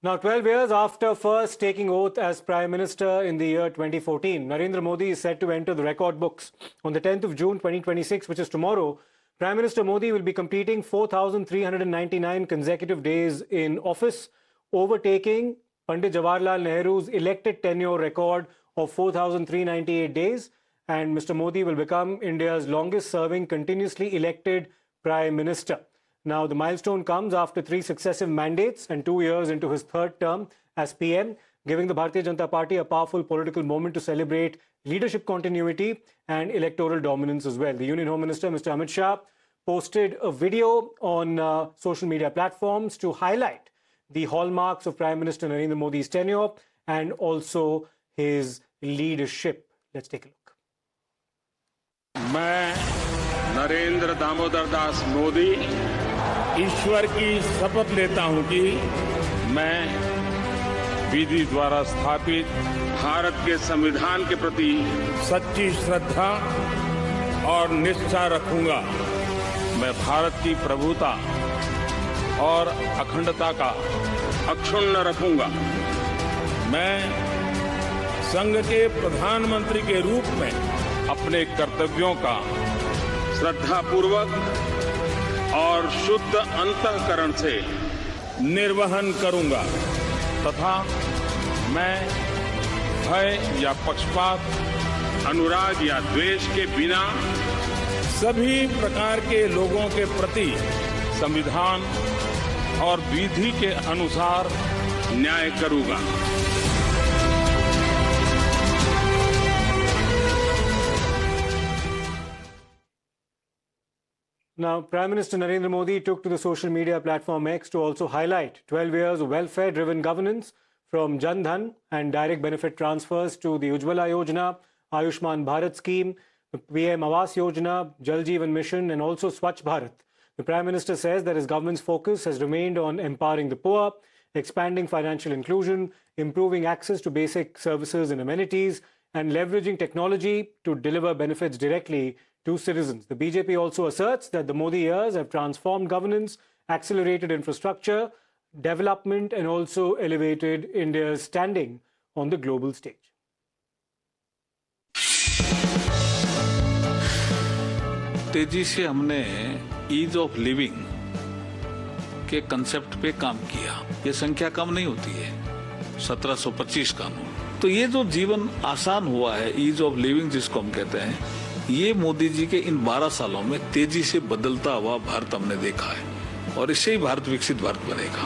Now, 12 years after first taking oath as Prime Minister in the year 2014, Narendra Modi is set to enter the record books. On the 10th of June 2026, which is tomorrow, Prime Minister Modi will be completing 4,399 consecutive days in office, overtaking Pandit Jawaharlal Nehru's elected tenure record of 4,398 days. And Mr. Modi will become India's longest serving continuously elected Prime Minister. Now, the milestone comes after 3 successive mandates and 2 years into his third term as PM, giving the Bharatiya Janata Party a powerful political moment to celebrate leadership continuity and electoral dominance as well. The Union Home Minister, Mr. Amit Shah, posted a video on social media platforms to highlight the hallmarks of Prime Minister Narendra Modi's tenure and also his leadership. Let's take a look. मैं नरेंद्र दामोदर दास मोदी ईश्वर की शपथ लेता हूं कि मैं विधि द्वारा स्थापित भारत के संविधान के प्रति सच्ची श्रद्धा और निष्ठा रखूंगा। मैं भारत की प्रभुता और अखंडता का अक्षुण्ण रखूंगा। मैं संघ के प्रधानमंत्री के रूप में अपने कर्तव्यों का श्रद्धापूर्वक और शुद्ध अंतःकरण से निर्वहन करूंगा तथा मैं भय या पक्षपात, अनुराग या द्वेष के बिना सभी प्रकार के लोगों के प्रति संविधान और विधि के अनुसार न्याय करूंगा। Now, Prime Minister Narendra Modi took to the social media platform X to also highlight 12 years of welfare-driven governance, from Jan Dhan and direct benefit transfers to the Ujjwala Yojana, Ayushman Bharat scheme, the PM Awas Yojana, Jal Jeevan Mission and also Swachh Bharat. The Prime Minister says that his government's focus has remained on empowering the poor, expanding financial inclusion, improving access to basic services and amenities, and leveraging technology to deliver benefits directly to citizens. The BJP also asserts that the Modi years have transformed governance, accelerated infrastructure development and also elevated India's standing on the global stage. तेजी से हमने ease of living के concept पे काम किया। ये संख्या कम नहीं होती है, 1725 कानून। तो ये जो जीवन आसान हुआ है, ईज ऑफ लिविंग जिसको हम कहते हैं, ये मोदी जी के इन 12 सालों में तेजी से बदलता हुआ भारत हमने देखा है और इससे ही भारत विकसित भारत बनेगा।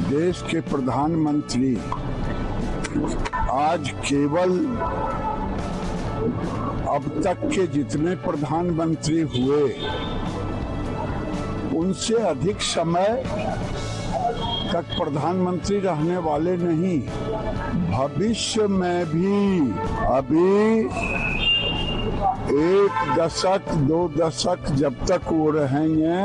देश के प्रधानमंत्री आज केवल अब तक के जितने प्रधानमंत्री हुए उनसे अधिक समय तक प्रधानमंत्री रहने वाले नहीं, भविष्य में भी अभी 1 दशक 2 दशक जब तक वो रहेंगे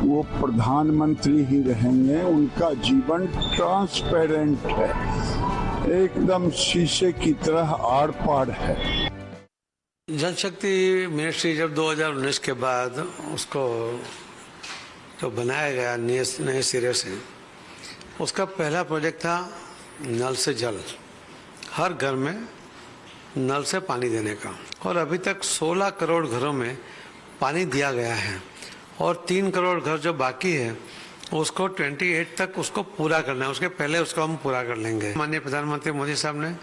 वो प्रधानमंत्री ही रहेंगे। उनका जीवन ट्रांसपेरेंट है, एकदम शीशे की तरह आर पार है। जनशक्ति मिनिस्ट्री जब 2019 के बाद उसको जो बनाया गया नए सिरे से, उसका पहला प्रोजेक्ट था नल से जल, हर घर में नल से पानी देने का। और अभी तक 16 करोड़ घरों में पानी दिया गया है और 3 करोड़ घर जो बाकी है उसको 28 तक उसको पूरा करना है। उसके पहले उसको हम पूरा कर लेंगे। माननीय प्रधानमंत्री मोदी साहब ने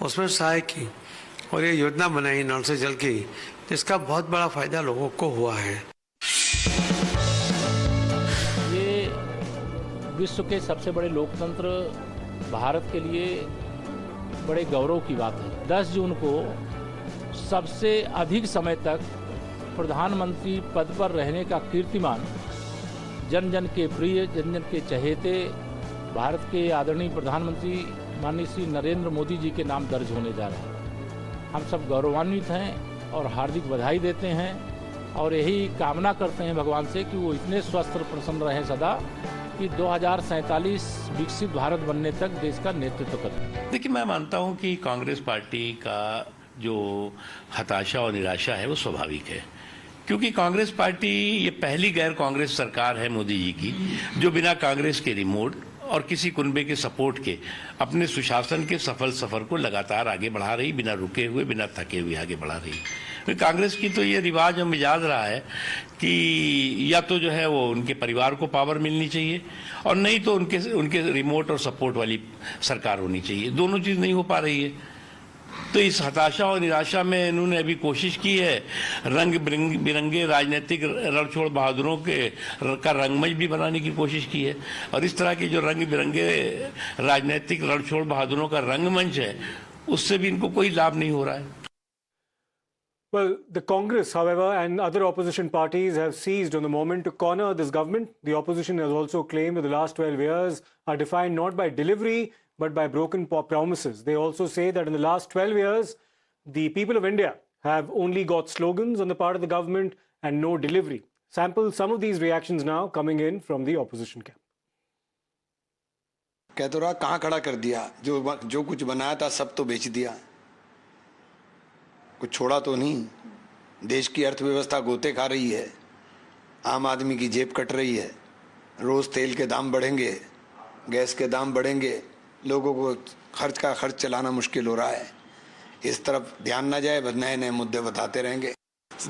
उसमें सहाय की और ये योजना बनाई नल से जल की, जिसका बहुत बड़ा फायदा लोगों को हुआ है। ये विश्व के सबसे बड़े लोकतंत्र भारत के लिए बड़े गौरव की बात है। 10 जून को सबसे अधिक समय तक प्रधानमंत्री पद पर रहने का कीर्तिमान जन जन के प्रिय, जन जन के चहेते भारत के आदरणीय प्रधानमंत्री माननीय श्री नरेंद्र मोदी जी के नाम दर्ज होने जा रहे हैं। हम सब गौरवान्वित हैं और हार्दिक बधाई देते हैं और यही कामना करते हैं भगवान से कि वो इतने स्वस्थ और प्रसन्न रहें सदा कि 2047 विकसित भारत बनने तक देश का नेतृत्व करें। देखिए, मैं मानता हूं कि कांग्रेस पार्टी का जो हताशा और निराशा है वो स्वाभाविक है, क्योंकि कांग्रेस पार्टी ये पहली गैर कांग्रेस सरकार है मोदी जी की जो बिना कांग्रेस के रिमोट और किसी कुनबे के सपोर्ट के अपने सुशासन के सफल सफर को लगातार आगे बढ़ा रही, बिना रुके हुए, बिना थके हुए आगे बढ़ा रही। कांग्रेस की तो ये रिवाज और मिजाज रहा है कि या तो जो है वो उनके परिवार को पावर मिलनी चाहिए और नहीं तो उनके रिमोट और सपोर्ट वाली सरकार होनी चाहिए। दोनों चीज नहीं हो पा रही है। तो इस हताशा और निराशा में इन्होंने अभी कोशिश की है रंग बिरंगे राजनीतिक रणछोड़ बहादुरों का रंगमंच भी बनाने की कोशिश की है, और इस तरह के जो रंग बिरंगे राजनीतिक रणछोड़ बहादुरों का रंगमंच है उससे भी इनको कोई लाभ नहीं हो रहा है। Well, the Congress, however, and other opposition parties have seized on the moment to corner this government. The opposition has also claimed that the last 12 years are defined not by delivery, but by broken promises. They also say that in the last 12 years, the people of India have only got slogans on the part of the government and no delivery. Sample some of these reactions now coming in from the opposition camp. कह तो रहा कहाँ खड़ा कर दिया, जो कुछ बनाया था सब तो बेच दिया, कुछ छोड़ा तो नहीं। देश की अर्थव्यवस्था गोते खा रही है, आम आदमी की जेब कट रही है, रोज तेल के दाम बढ़ेंगे, गैस के दाम बढ़ेंगे, लोगों को खर्च चलाना मुश्किल हो रहा है। इस तरफ ध्यान ना जाए, बस नए नए मुद्दे बताते रहेंगे।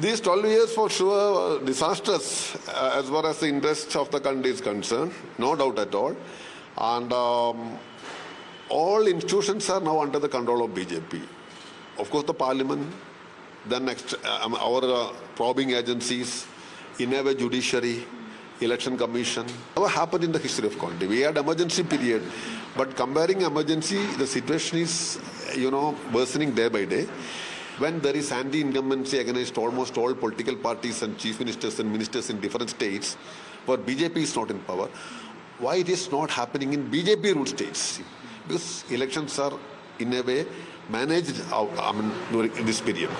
These 12 years for sure were disastrous as far as the interests of the country is concerned, no doubt at all. And all institutions are now under the control of BJP. Of course, the parliament, then next, our probing agencies, in a way judiciary, election commission. Never happened in the history of country. We had emergency period, but comparing emergency, the situation is, worsening day by day. When there is anti-incumbency against almost all political parties and chief ministers and ministers in different states, where BJP is not in power, why it is not happening in BJP-ruled states? Because elections are, in a way, managed out, during this period.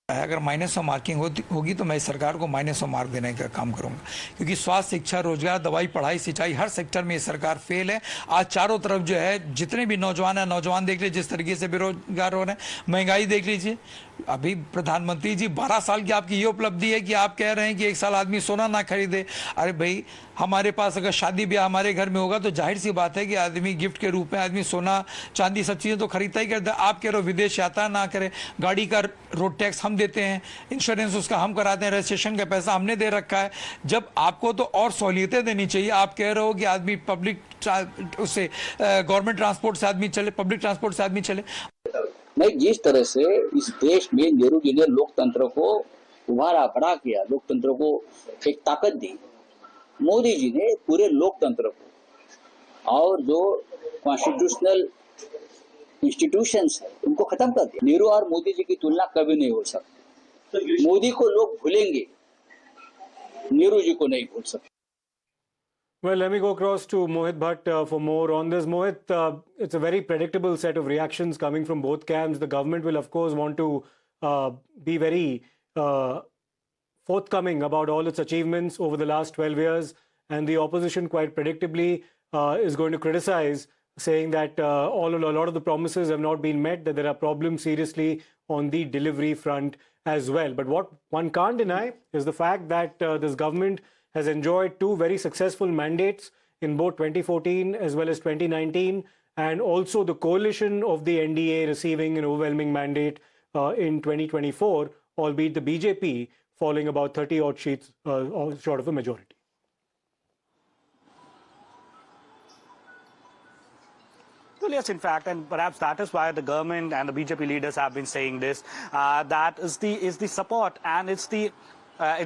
अगर -100 marking होगी तो मैं सरकार को -100 mark देने का काम करूंगा, क्योंकि स्वास्थ्य, शिक्षा, रोजगार, दवाई, पढ़ाई, सिंचाई, हर सेक्टर में ये सरकार फेल है। आज चारों तरफ जो है जितने भी नौजवान हैं, नौजवान देख लीजिए जिस तरीके से बेरोजगार हो रहे हैं, महंगाई देख लीजिए। अभी प्रधानमंत्री जी 12 साल की आपकी ये उपलब्धि है कि आप कह रहे हैं कि 1 साल आदमी सोना ना खरीदे। अरे भाई, हमारे पास अगर शादी ब्याह हमारे घर में होगा तो जाहिर सी बात है कि आदमी गिफ्ट के रूप में आदमी सोना चांदी सब चीज़ें तो खरीदता ही करता है। आप कह रहे हो विदेश यात्रा ना करे, गाड़ी का रोड टैक्स हम देते हैं, इंश्योरेंस उसका हम कराते हैं, रजिस्ट्रेशन का पैसा हमने दे रखा है। जब आपको तो और सहूलियतें देनी चाहिए, आप कह रहे हो कि आदमी पब्लिक उससे गवर्नमेंट ट्रांसपोर्ट से आदमी चले, पब्लिक ट्रांसपोर्ट से आदमी चले। नहीं, जिस तरह से इस देश में नेहरू जी ने लोकतंत्र को उभारा, खड़ा किया, लोकतंत्र को एक ताकत दी, मोदी जी ने पूरे लोकतंत्र को और जो कॉन्स्टिट्यूशनल इंस्टीट्यूशंस है उनको खत्म कर दिया। नेहरू और मोदी जी की तुलना कभी नहीं हो सकती। मोदी को लोग भूलेंगे, नेहरू जी को नहीं भूल सकते। Well, let me go across to Mohit Bhatt for more on this. Mohit, it's a very predictable set of reactions coming from both camps. The government will, of course, want to be very forthcoming about all its achievements over the last 12 years. And the opposition, quite predictably, is going to criticize, saying that a lot of the promises have not been met, that there are problems seriously on the delivery front as well. But what one can't deny is the fact that this government has enjoyed 2 very successful mandates in both 2014 as well as 2019, and also the coalition of the NDA receiving an overwhelming mandate in 2024, albeit the BJP falling about 30 odd seats short of a majority. Well, yes, in fact, and perhaps that is why the government and the BJP leaders have been saying this. That is the support, and it's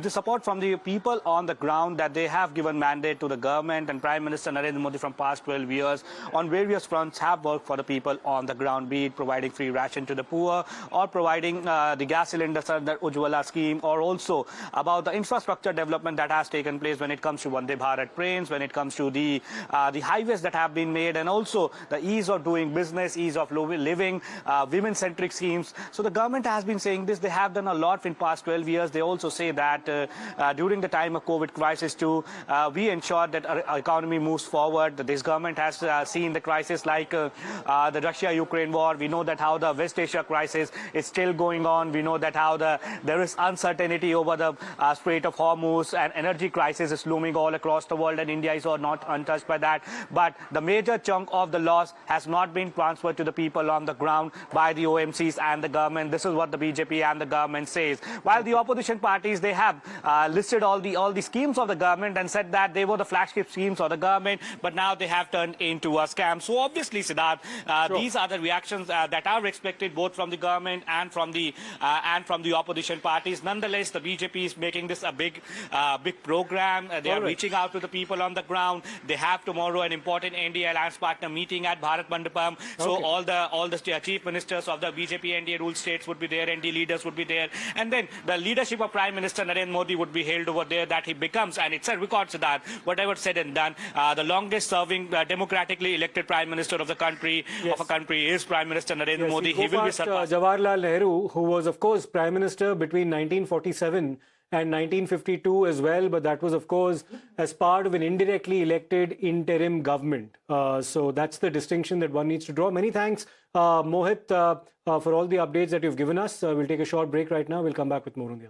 the support from the people on the ground that they have given mandate to the government, and Prime Minister Narendra Modi from past 12 years on various fronts have worked for the people on the ground, be it providing free ration to the poor or providing the gas cylinders under Ujjwala scheme, or also about the infrastructure development that has taken place when it comes to Vande Bharat trains, when it comes to the highways that have been made, and also the ease of doing business, ease of living, women-centric schemes. So the government has been saying this. They have done a lot in past 12 years. They also say that that during the time of COVID crisis too, we ensured that our economy moves forward. This government has seen the crisis like the Russia-Ukraine war. We know that how the West Asia crisis is still going on. We know that how there is uncertainty over the Strait of Hormuz, and energy crisis is looming all across the world, and India is not untouched by that. But the major chunk of the loss has not been transferred to the people on the ground by the OMCs and the government. This is what the BJP and the government says. While the opposition parties, they have listed all the schemes of the government and said that they were the flagship schemes of the government, but now they have turned into a scam. So obviously, Siddharth, these are the reactions that are expected both from the government and from the opposition parties. Nonetheless, the BJP is making this a big program. They are reaching out to the people on the ground. They have tomorrow an important NDA alliance partner meeting at Bharat Mandapam. So all the chief ministers of the BJP NDA ruled states would be there, NDA leaders would be there, and then the leadership of Prime Minister Narendra Modi would be hailed over there. That he becomes, and it's a record, Siddharth, whatever said and done, the longest serving democratically elected Prime Minister of the country, is Prime Minister Narendra Modi. He will be surpassed. Jawaharlal Nehru, who was, of course, Prime Minister between 1947 and 1952 as well, but that was, of course, as part of an indirectly elected interim government. So that's the distinction that one needs to draw. Many thanks, Mohit, for all the updates that you've given us. We'll take a short break right now. We'll come back with more on the